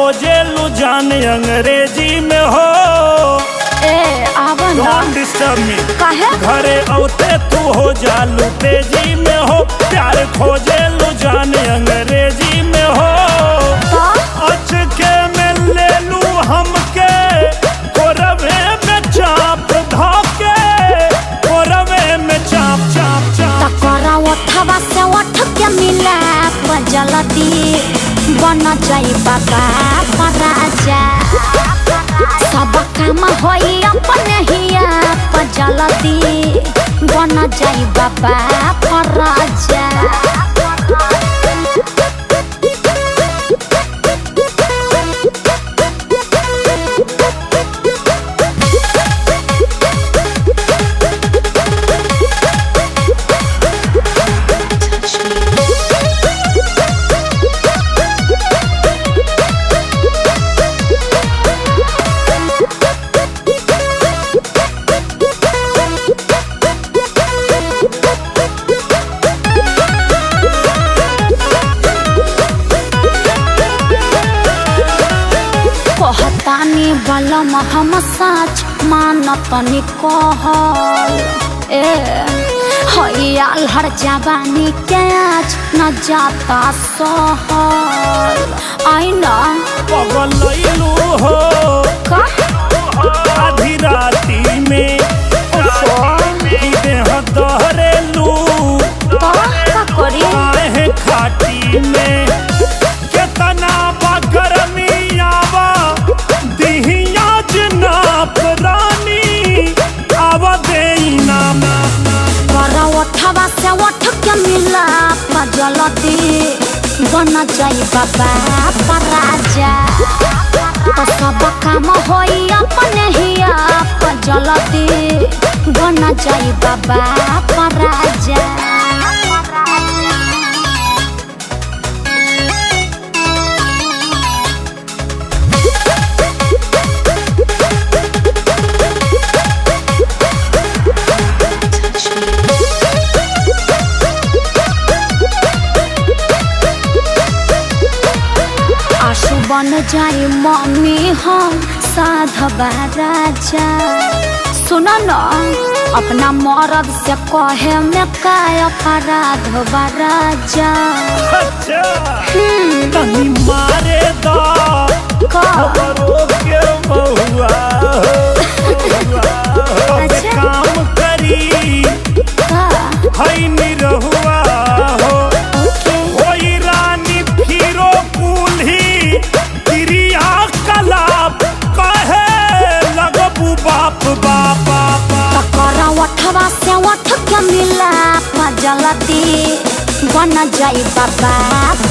खोजे लू जान अंग्रेजी में हो। Don't disturb me। घरे औते तू हो जालू तेजी में हो। प्यार खोजे लू जान अंग्रेजी में हो। अचके में ले लू हमके कोरवे में चाप धोके, कोरवे में चाप चाप चाप। तकरा उठवा से उठ के मिला जलती बन जाई बाबा पराजा। सब काम होई अपने हिया जलती बन जाई बाबा पराजा। कहतानी बलम हम सच मानतनी कहल। हयाल हर जवानी के आज न जाता सहल। आई ना पगलैलू हो आधी राती में देह दहरेलू का करी काहे खाटी में। केतना बगरमी आवा दिहिया जनाब रानी आवा देना। करा उठवा से उठ के मिला जलती बन जाई बाबा पराजा। तो सब काम होई अपने हिया जलती बन जाई बाबा पराजा। आशु बन जाई मम्मी हम साधवा राजा। सुनो न अपना मर्द से कहे में काय अपराध राजा। अच्छा तनी मारे दा खबरों के महुआ अच्छा काम करी हई निरहुआ हो। होई रानी फिरो कुल्ही क्रिया कलाप कहे लगबू बाप बाप बाप। तकरा उठवा से उठ के मिला जलती बन जाई बाबा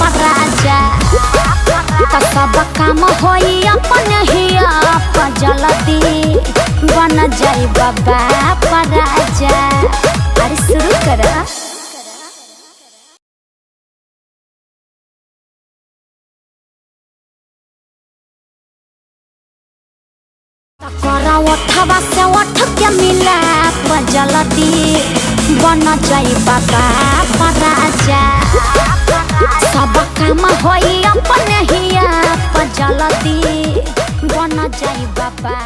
पराजा। तो सब काम होई अपने हिया जलती बन जाई बाबा पराजा। अरे शुरू करा। तकरा उठवा से उठ के मिला जलती बन जाई बाबा पराजा। सब काम होई अपने हिया जलती बन जाई बाबा।